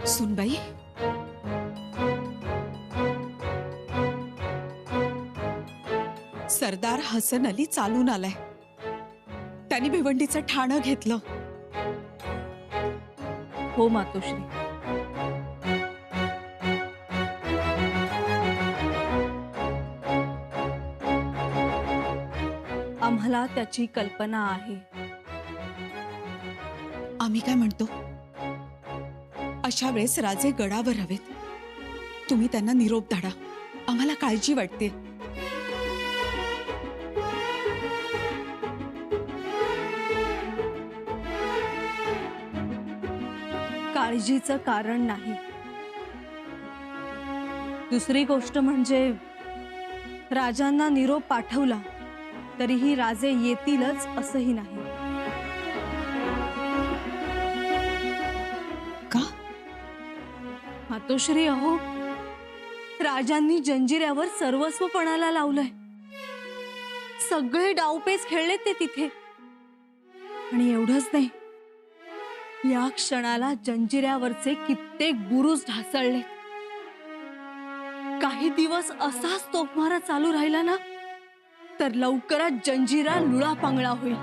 सुनबाई, सरदार हसन अली चालून आलाय. त्यांनी भिवंडीचं ठाणं घेतलं. हो मातोश्री. आम्हाला त्याची कल्पना आहे. आम्ही काय म्हणतो, अशा वेळेस राजे गडावर हवेत. तुम्ही त्यांना निरोप धाडा. आम्हाला काळजी वाटते. काळजीचं कारण नाही. दुसरी गोष्ट म्हणजे राजांना निरोप पाठवला तरीही राजे येतीलच असंही नाही. का? मातोश्री, अहो, राजांनी जंजिऱ्यावर सर्वस्व पणाला लावलंय. सगळे डावपेच खेळलेत ते तिथे. आणि एवढंच नाही, या क्षणाला जंजिऱ्यावरचे कित्येक बुरुज ढासळले. काही दिवस असाच तोफमारा चालू राहिला ना, तर लवकरच जंजिरा लुळापांगळा होईल.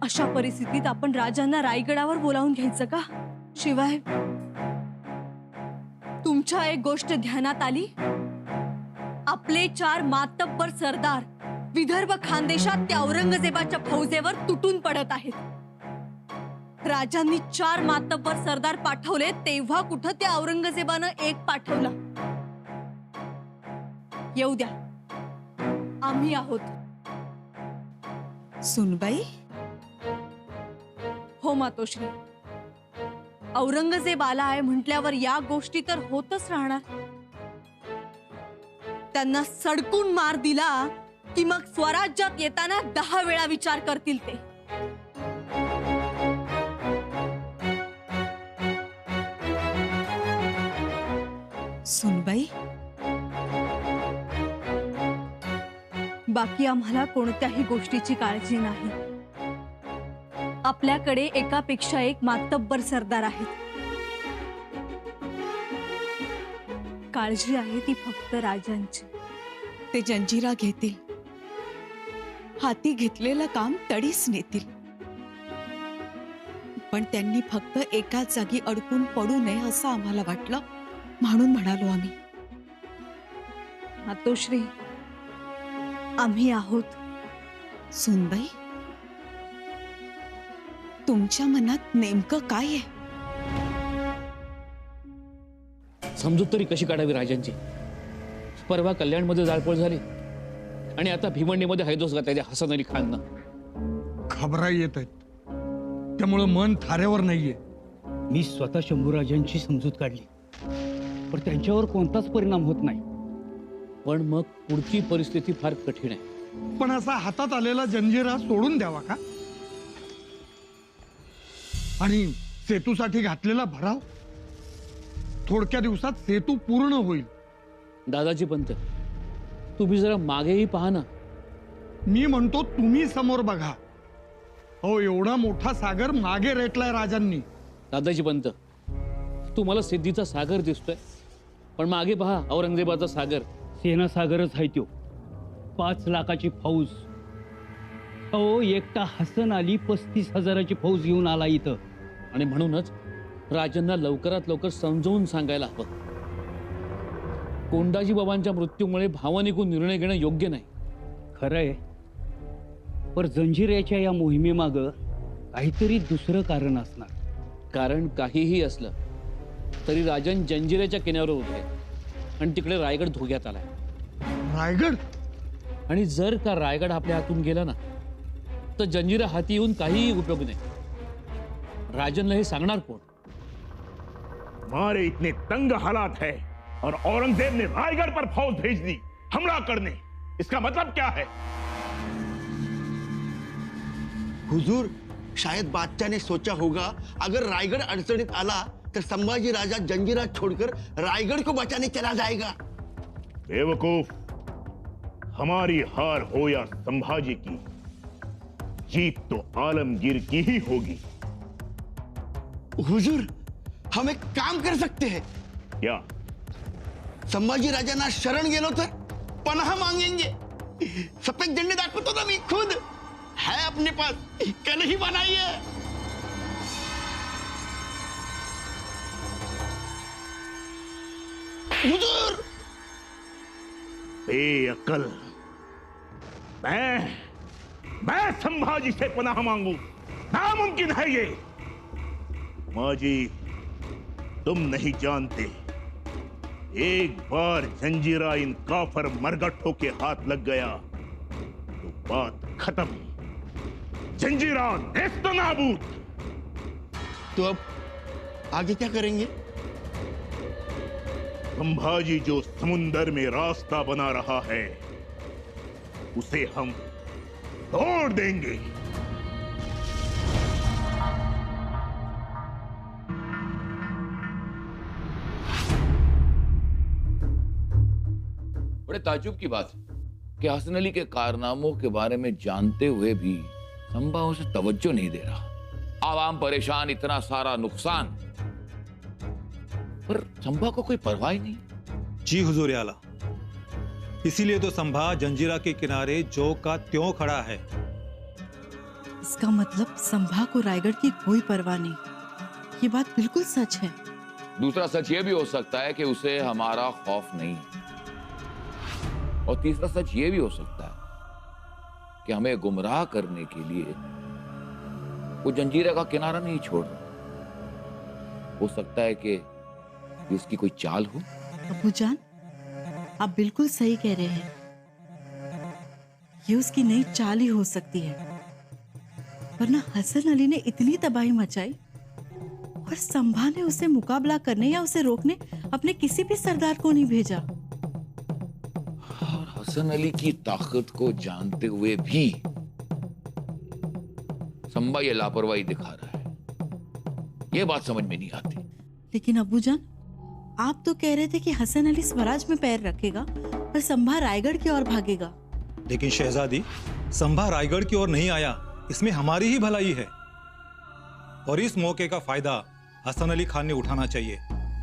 अशा परिस्थितीत आपण राजांना रायगडावर बोलावून घ्यायचं का? शिवाय तुमच्या एक गोष्ट ध्यानात आली. आपले 4 मातब्बर सरदार विदर्भ खानदेशात त्या औरंगजेबाच्या फौजेवर तुटून पडत आहेत. राजांनी 4 मातब्बर सरदार पाठवले तेव्हा कुठं त्या औरंगजेबानं एक पाठवला. येऊ द्या, आम्ही आहोत. सुनबाई, हो मातोश्री. औरंगजेब आला आहे म्हटल्यावर या गोष्टी तर होतच राहणार. त्यांना सडकून मार दिला की मग स्वराज्यात येताना 10 वेळा विचार करतील ते. सुनबाई, बाकी आम्हाला कोणत्याही गोष्टीची काळजी नाही. आपल्याकडे एकापेक्षा एक मातब्बर सरदार आहेत. काळजी आहे ती फक्त राजांची. ते जंजिरा घेतील. हाती घेतलेलं काम तडीस नेतील. पण त्यांनी फक्त एकाच जागी अडकून पडू नये असं आम्हाला वाटलं, म्हणून म्हणालो आम्ही. मातोश्री, आम्ही आहोत. सुनबाई, तुमच्या मनात नेमकं काय आहे? समजूत तरी कशी काढावी राजांची? परवा कल्याणमध्ये जाळपोळ झाली आणि आता भिवंडीमध्ये हैदोस घातला त्या हसन अली खाननं. खबरा येत आहेत, त्यामुळे मन थाऱ्यावर नाहीये. मी स्वतः शंभूराजांची समजूत काढली, पण त्यांच्यावर कोणताच परिणाम होत नाही. पण मग पुढची परिस्थिती फार कठीण आहे. पण असा हातात आलेला जंजिरा सोडून द्यावा का? आणि सेतूसाठी घातलेला भराव, थोडक्या दिवसात सेतू पूर्ण होईल. दादाजी पंत, तुम्ही जरा मागेही पहा ना. मी म्हणतो तुम्ही समोर बघा. हो, एवढा मोठा सागर मागे रेटलाय राजांनी. दादाजी पंत, तुम्हाला सिद्धीचा सागर दिसतोय, पण मागे पहा औरंगजेबाचा सागर. सेना सागरच आहे त्यो. 5 लाखाची फौज. अहो, एकटा हसन अली 35,000ची फौज घेऊन आला इथं. आणि म्हणूनच राजांना लवकरात लवकर समजावून सांगायला हवं. कोंडाजी बाबांच्या मृत्यूमुळे भावनिकून निर्णय घेणं योग्य नाही. खरंय, पर जंजिऱ्याच्या या मोहिमेमागं काहीतरी दुसरं कारण असणार. कारण काहीही असलं तरी राजन जंजिऱ्याच्या किनाऱ्यावर उभे आणि तिकडे रायगड धोक्यात आलाय. रायगड? आणि जर का रायगड आपल्या हातून गेला ना, तर जंजिरा हाती येऊन काहीही उपयोग नाही. राजनला हे सांगणार कोण? हमारे इतने तंग हालात है और औरंगजेब ने रायगढ़ पर फौज भेज दी हमला करने. इसका मतलब क्या है? हुजूर, शायद बादशाह ने सोचा होगा अगर रायगढ़ अड़चनित आला तो संभाजी राजा जंजीरा छोड़कर रायगढ़ को बचाने चला जाएगा. बेवकूफ, हमारी हार हो या संभाजी की, जीत तो आलमगीर की ही होगी. हुजूर, हम एक काम कर सकते हैं. क्या? संभाजी राजांना शरण गेलो तर पनाह मांगेंगे. सफेद झंडे दाखवतो ना मी खुद. है अपने पास, कल ही बनाई है. हुजूर, बेअक्ल. मैं संभाजी से पनाह मांगू? नामुमकिन है ये. माजी, तुम नहीं जानते, एक बार जंजीरा इन काफर मरगट्ठों के हाथ लग गया तो बात खत्म. जंजीरा नेस्त नाबूद. तो अब आगे क्या करेंगे? संभाजी जो समुंदर में रास्ता बना रहा है उसे हम तोड़ देंगे. बड़े ताज्जुब की बात है कि हसन अली के कारनामों के बारे में जानते हुए भी संभा उसे तवज्जो नहीं दे रहा. आवाम परेशान, इतना सारा नुकसान, पर संभा को कोई परवाह ही नहीं. जी हुजूर आला, इसीलिए तो संभा जंजीरा के किनारे जो का त्यों खड़ा है. इसका मतलब संभा को रायगढ़ की कोई परवाह नहीं. ये बात बिल्कुल सच है. दूसरा सच ये भी हो सकता है कि उसे हमारा खौफ नहीं है. और तीसरा सच ये भी हो सकता है कि हमें गुमराह करने के लिए वो जंजीरा का किनारा नहीं छोड़ रहा. हो सकता है कि ये उसकी कोई चाल हो. अब्बू जान, आप बिल्कुल सही कह रहे हैं. ये उसकी नई चाल ही हो सकती है, वरना हसन अली ने इतनी तबाही मचाई और संभा ने उसे मुकाबला करने या उसे रोकने अपने किसी भी सरदार को नहीं भेजा. और हसन अली की ताकत को जानते हुए भी संभा ये लापरवाही दिखा रहा है. ये बात समझ में नहीं आती. लेकिन अब्बू जान, आप तो कह रहे थे कि हसन अली स्वराज में पैर रखेगा और संभा रायगढ़ की ओर भागेगा. लेकिन शहजादी, संभा रायगढ़ की ओर नहीं आया, इसमें हमारी ही भलाई है. और इस मौके का फायदा हसन अली खान ने उठाना चाहिए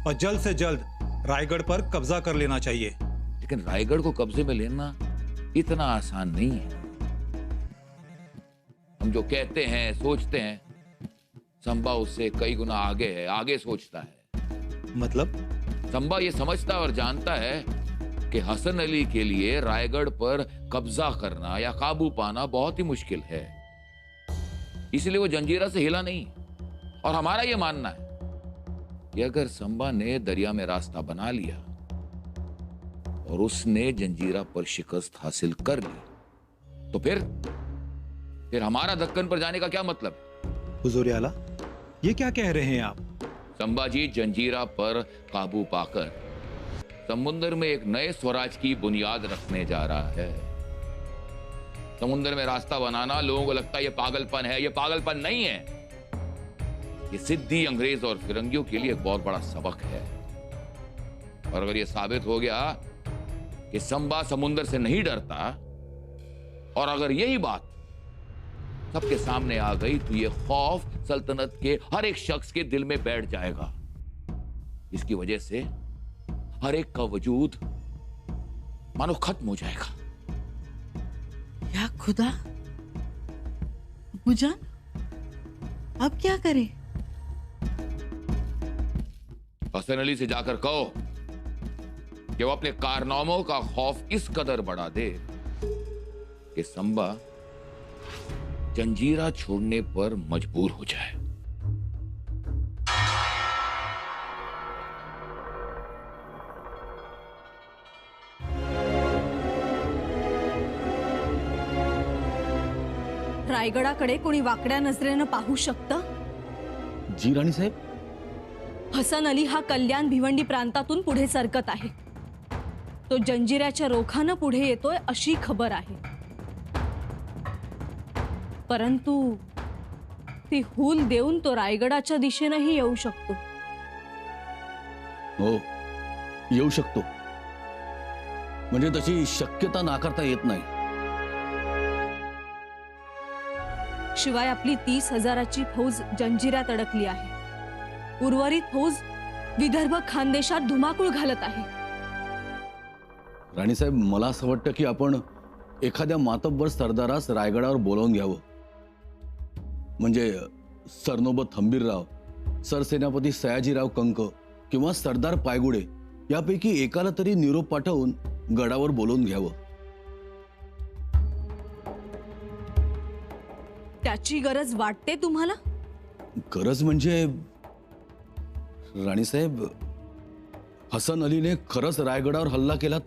और जल्द से जल्द रायगढ़ पर कब्जा कर लेना चाहिए. लेकिन रायगढ़ को कब्जे में लेना इतना आसान नहीं है. हम जो कहते हैं, सोचते हैं, संभा उससे कई गुना आगे है, आगे सोचता है. मतलब? संभा ये समझता और जानता है कि हसन अली के लिए रायगढ़ पर कब्जा करना या काबू पाना बहुत ही मुश्किल है. इसलिए वो जंजीरा से हिला नहीं. और हमारा ये मानना है कि अगर संभा ने दरिया में रास्ता बना लिया और उसने जंजीरा पर शिकस्त हासिल कर ली तो फिर हमारा दक्कन पर जाने का क्या मतलब है? हुजूर आला, ये क्या कह रहे हैं आप? संभाजी जंजीरा पर काबू पाकर समुद्र में एक नए स्वराज की बुनियाद रखने जा रहा है. समुद्र में रास्ता बनाना लोगों को लगता है ये पागलपन है. ये पागलपन नहीं है. ये सिद्धि अंग्रेज और फिरंगियों के लिए एक बहुत बड़ा सबक है. और अगर ये साबित हो गया कि संभा समुद्र से नहीं डरता और अगर यही बात सबके सामने आ गई तो ये खौफ सल्तनत के हर एक शख्स के दिल में बैठ जाएगा. इसकी वजह से हर एक का वजूद मानो खत्म हो जाएगा. या खुदा, अब्बू जान, अब क्या करें? हसन अली से जाकर कहो कि वो अपने कारनामों का खौफ इस कदर बढ़ा दे कि संभा जंजीरा छोड़ने पर मजबूर हो जाए. रायगडाकडे कोणी वाकड्या नजरेनं पाहू शकतं? जी राणी साहेब. हसन अली हा कल्याण भिवंडी प्रांतातून पुढे सरकत आहे. तो जंजिऱ्याच्या रोखानं पुढे येतोय अशी खबर आहे. परंतु ती हूल देऊन तो रायगडाच्या दिशेनेही येऊ शकतो. हो, येऊ शकतो. म्हणजे तशी शक्यता नाकारता येत नाही. शिवाय आपली 30,000ची फौज जंजिऱ्यात अडकली आहे. उर्वरित फौज विदर्भ खानदेशात धुमाकूळ घालत आहे. राणीसाहेब, मला असं वाटतं की आपण एखाद्या मातब्बर सरदारास रायगडावर बोलावून घ्यावं. म्हणजे सरनोबत हंबीरराव, सरसेनापती सयाजीराव कंक किंवा सरदार पायगुडे यापैकी एकाला तरी निरोप पाठवून गडावर बोलावून घ्यावं. त्याची गरज वाटते तुम्हाला? गरज म्हणजे राणीसाहेब, हसन अलीने खरंच रायगडावर हल्ला केला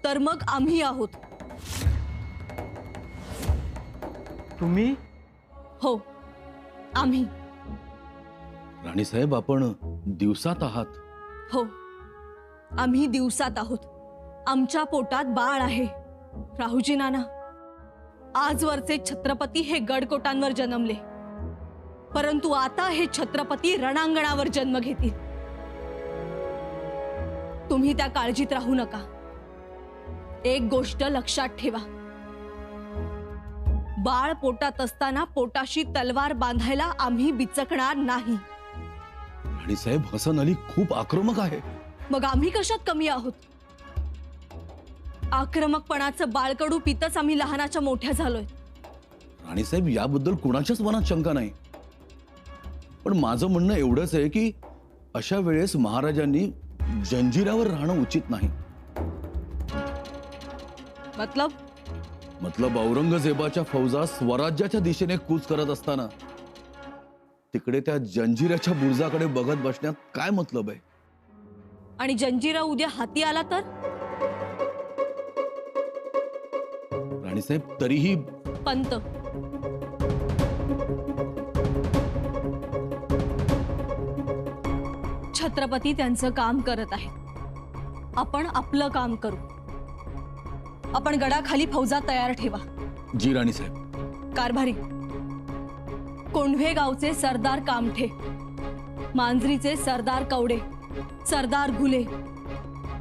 तर मग आम्ही आहोत. तुम्ही? हो, आम्ही. राणीसाहेब, आपण दिवसात आहात. हो, आम्ही दिवसात आहोत. आमच्या पोटात बाळ आहे. राहुजी नाना, आजवरचे छत्रपती हे गडकोटांवर जन्मले, परंतु आता हे छत्रपती रणांगणावर जन्म घेतील. तुम्ही त्या काळजीत राहू नका. एक गोष्ट लक्षात ठेवा, बाळ पोटात असताना पोटाशी तलवार बांधायला आम्ही बिचकणार नाही. राणीसाहेब, हसन अली खूप आक्रमक आहे. मग आम्ही कशात कमी आहोत? आक्रमकपणाचं बाळकडू पितच आम्ही लहानाच्या मोठ्या झालोय. राणीसाहेब, याबद्दल कुणाच्याच मनात शंका नाही. पण माझं म्हणणं एवढंच आहे की अशा वेळेस महाराजांनी जंजिरावर राहणं उचित नाही. मतलब औरंगजेबाच्या फौजा स्वराज्याच्या दिशेने कूच करत असताना तिकडे त्या जंजिराच्या बुर्जाकडे बघत बसण्यात काय मतलब आहे? आणि जंजिरा उद्या हाती आला तर? राणीसाहेब, तरीही पंत, छत्रपती त्यांचं काम करत आहेत. आपण आपलं काम करू. आपण गडाखाली फौजा तयार ठेवा. जी राणीसाहेब. कारभारी, कोंढवे गावचे सरदार कामठे, मांजरीचे सरदार कवडे, सरदार घुले,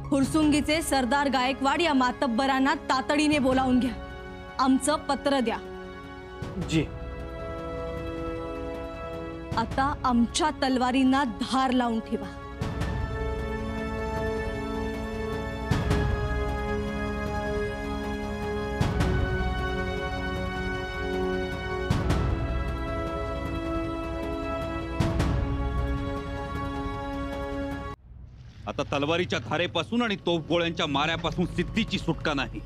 हुरसुंगीचे सरदार गायकवाड या मातब्बरांना तातडीने बोलावून घ्या. आमचं पत्र द्या. जी. आता आमच्या तलवारींना धार लावून ठेवा. आता तलवारीच्या धारेपासून आणि तोफगोळ्यांच्या माऱ्यापासून सिद्धीची सुटका नाही.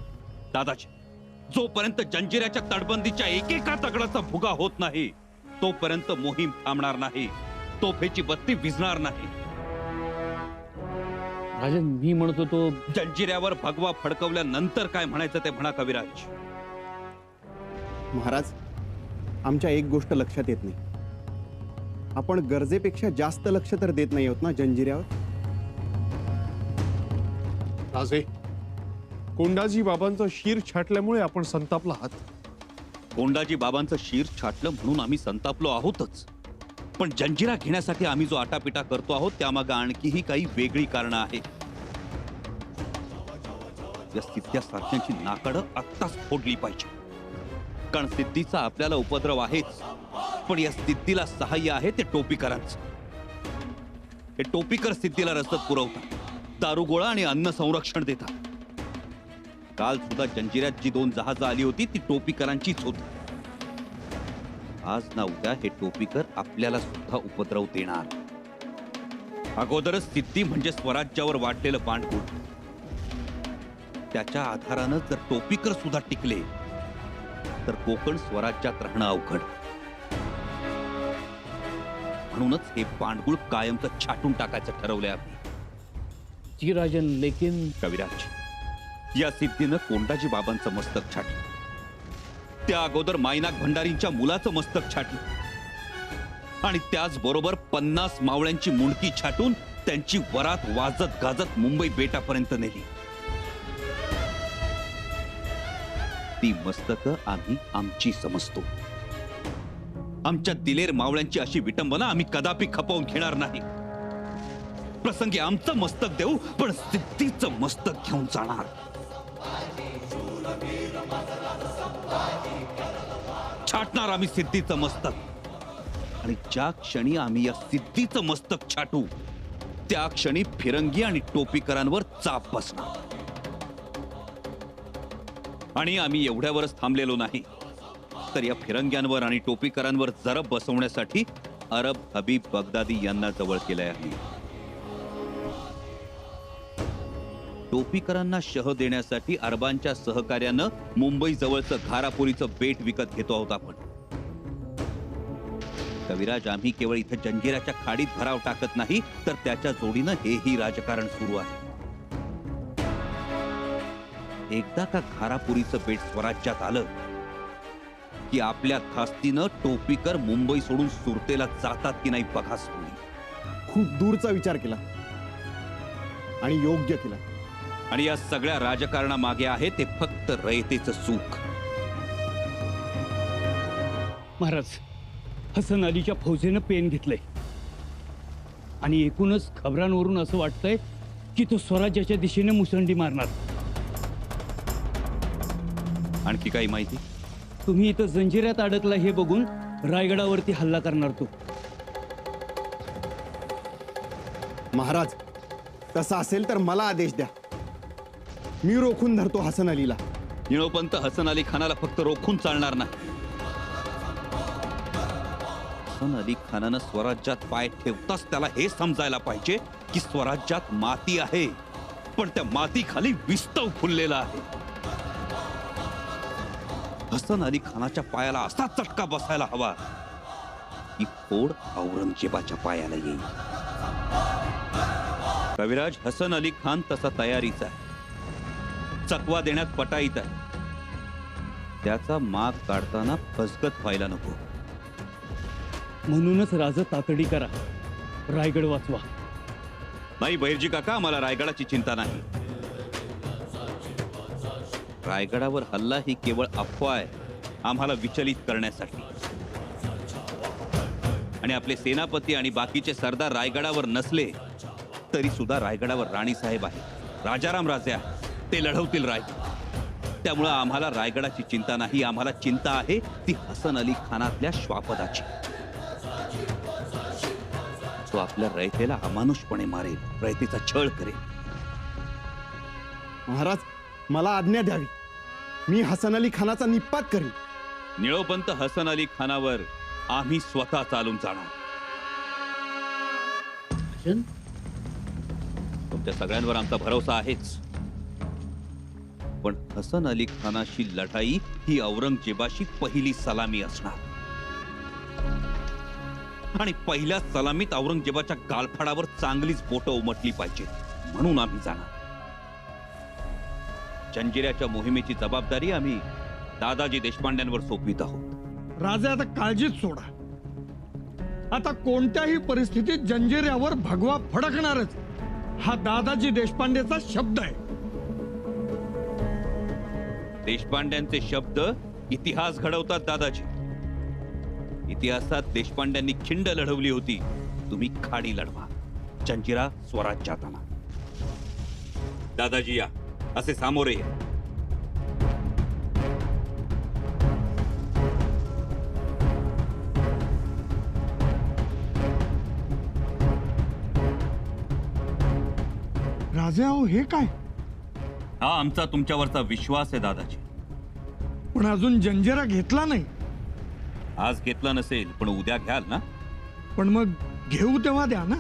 दादाजी, जोपर्यंत जंजिऱ्याच्या तटबंदीच्या एकेका दगडाचा भुगा होत नाही तोपर्यंत मोहीम थांबणार नाही. तोफेची बत्ती विझणार नाही. राजन, मी म्हणत होतो जंजिऱ्यावर भगवा फडकवल्यानंतर काय म्हणायचं ते म्हणा कविराज. महाराज, आमच्या एक गोष्ट लक्षात येत नाही. आपण गरजेपेक्षा जास्त लक्ष तर देत नाही आहोत ना जंजिऱ्यावर? राजे, कोंडाजी बाबांचं शीर छाटल्यामुळे आपण संतापला आहात. कोंडाजी बाबांचं शीर छाटलं म्हणून आम्ही संतापलो आहोतच, पण जंजिरा घेण्यासाठी आम्ही जो आटापिटा करतो आहोत त्यामागे आणखीही काही वेगळी कारणं आहेत. या सिद्ध्यासारख्यांची नाकडं आत्ताच फोडली पाहिजे. कारण सिद्धीचा आपल्याला उपद्रव आहेच, पण या सिद्धीला सहाय्य आहे ते टोपीकरांचं. हे टोपीकर सिद्धीला रसद पुरवतात, दारुगोळा आणि अन्न संरक्षण देतात. काल सुद्धा जंजिऱ्यात जी 2 जहाजं आली होती ती टोपीकरांचीच होती. आज ना उद्या हे टोपीकर आपल्याला सुद्धा उपद्रव देणार. अगोदरच सिद्धी म्हणजे स्वराज्यावर वाटलेलं पांडुळ. त्याच्या आधारानं जर टोपीकर सुद्धा टिकले तर कोकण स्वराज्यात राहणं अवघड. म्हणूनच हे पांडुळ कायमचं छाटून टाकायचं ठरवलंय आम्ही. जी राजन, लेकिन कविराज, या सिद्धीनं कोंडाजी बाबांचं मस्तक छाटलं. त्या अगोदर मायनाक भंडारींच्या मुलाचं मस्तक छाटलं आणि त्याचबरोबर 50 मावळ्यांची मुंडकी छाटून त्यांची वरात वाजत गाजत मुंबई बेटापर्यंत नेली. ती मस्तकं आम्ही आमची समजतो. आमच्या दिलेर मावळ्यांची अशी विटंबना आम्ही कदापि खपवून घेणार नाही. प्रसंगी आमचं मस्तक देऊ, पण सिद्धीचं मस्तक घेऊन जाणार. छाटणार आम्ही सिद्धीचं मस्तक. आणि ज्या क्षणी आम्ही या सिद्धीचं मस्तक छाटू त्या क्षणी फिरंगी आणि टोपीकरांवर चाप बसणार. आणि आम्ही एवढ्यावरच थांबलेलो नाही, तर या फिरंग्यांवर आणि टोपीकरांवर जरब बसवण्यासाठी अरब हबीब बगदादी यांना जवळ केलंय आहे. टोपीकरांना शह देण्यासाठी अरबांच्या सहकार्यानं मुंबई जवळचं घारापुरीचं बेट विकत घेतो आहोत आपण. कविराज, आम्ही केवळ इथं जंजिराच्या खाडीत भराव टाकत नाही, तर त्याच्या जोडीनं हेही राजकारण सुरू आहे. एकदा का घारापुरीचं बेट स्वराज्यात आलं की आपल्या धास्तीनं टोपीकर मुंबई सोडून सुरतेला जातात की नाही बघाच होईल. खूप दूरचा विचार केला आणि योग्य केला. आणि या सगळ्या राजकारणामागे आहे ते फक्त रयतेचं सुख. महाराज, हसन अलीच्या फौजेनं पेन घेतलंय आणि एकूणच खबरांवरून असं वाटतंय की तो स्वराज्याच्या दिशेने मुसंडी मारणार. आणखी काही माहिती? तुम्ही इथं जंजिऱ्यात अडकला हे बघून रायगडावरती हल्ला करणार तो. महाराज, तसा असेल तर मला आदेश द्या. मी रोखून धरतो हसन अलीला. निळोपंत हसन अली खानाला फक्त रोखून चालणार नाही. हसन अली खानानं स्वराज्यात पाय ठेवताच त्याला हे समजायला पाहिजे की स्वराज्यात माती आहे, पण त्या मातीखाली विस्तव फुललेला आहे. हसन अली खानाच्या पायाला असा चटका बसायला हवा की फोड औरंगजेबाच्या पायाला येईल. कविराज, हसन अली खान तसा तयारीचा आहे. चकवा देण्यात पटाईत आहे. त्याचा माग काढताना फसगत व्हायला नको. म्हणूनच राजा तातडी करा, रायगड वाचवा. नाही बहिर्जी काका, आम्हाला रायगडाची चिंता नाही. रायगडावर हल्ला ही केवळ अफवा आहे, आम्हाला विचलित करण्यासाठी. आणि आपले सेनापती आणि बाकीचे सरदार रायगडावर नसले तरी सुद्धा रायगडावर राणीसाहेब आहे, राजाराम राजे आहे, ते लढवतील रायगड. त्यामुळं आम्हाला रायगडाची चिंता नाही. आम्हाला चिंता आहे ती हसन अली खानातल्या श्वापदाची. तो आपल्या रयतेला अमानुषपणे मारेल, रयतेचा छळ करेल. महाराज, मला आज्ञा द्यावी. मी हसन अली खानाचा निपात करीन. निळोपंत हसन अली खानावर आम्ही स्वतः चालून जाणार. तुमच्या सगळ्यांवर आमचा भरोसा आहेच, पण हसन अली खानाशी लढाई ही औरंगजेबाशी पहिली सलामी असणार. आणि पहिल्या सलामीत औरंगजेबाच्या गालफाडावर चांगलीच बोटं उमटली पाहिजे, म्हणून आम्ही जाणार. जंजिऱ्याच्या मोहिमेची जबाबदारी आम्ही दादाजी देशपांड्यांवर सोपवित आहोत. राजे, आता काळजीच सोडा. आता कोणत्याही परिस्थितीत जंजिऱ्यावर भगवा फडकणारच, हा दादाजी देशपांडेचा शब्द आहे. देशपांड्यांचे शब्द इतिहास घडवतात दादाजी. इतिहासात देशपांड्यांनी खिंड लढवली होती, तुम्ही खाडी लढवा. जंजिरा स्वराज्यात आणा. दादाजी या, असे सामोरे या. राजे, अहो हे काय? हा आमचा तुमच्यावरचा विश्वास आहे दादाजी. पण अजून जंजिरा घेतला नाही. आज घेतला नसेल पण उद्या घ्याल ना? पण मग घेऊ तेव्हा द्या ना.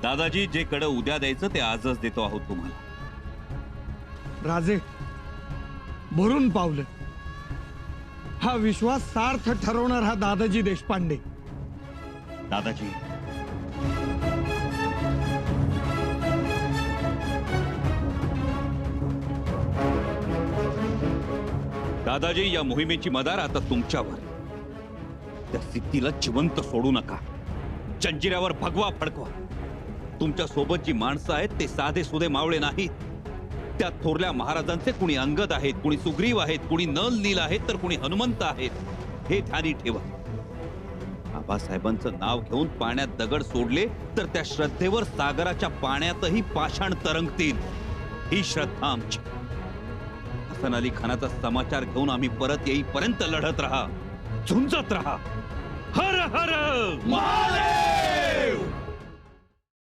दादाजी, जे कडं उद्या द्यायचं ते आजच देतो आहोत तुम्हाला. राजे, भरून पावलं. हा विश्वास सार्थ ठरवणार हा दादाजी देशपांडे. दादाजी, दादाजी, या मोहिमेची मदार आता तुमच्यावर. त्या सिद्धीला जिवंत सोडू नका. जंजिऱ्यावर भगवा फडकवा. तुमच्या सोबत जी माणसं आहेत ते साधे सुधे मावळे नाहीत. त्या थोरल्या महाराजांचे कुणी अंगद आहेत, कुणी सुग्रीव आहेत, कुणी नल नील आहेत, तर कुणी हनुमंत आहेत. हे ध्यानी ठेवा. आबासाहेबांचं नाव घेऊन पाण्यात दगड सोडले तर त्या श्रद्धेवर सागराच्या पाण्यातही पाषाण तरंगतील. ही श्रद्धा आमची. हसन अली खानाचा समाचार घेऊन आम्ही परत येईपर्यंत लढत राहा, झुंजत राहा. हर हर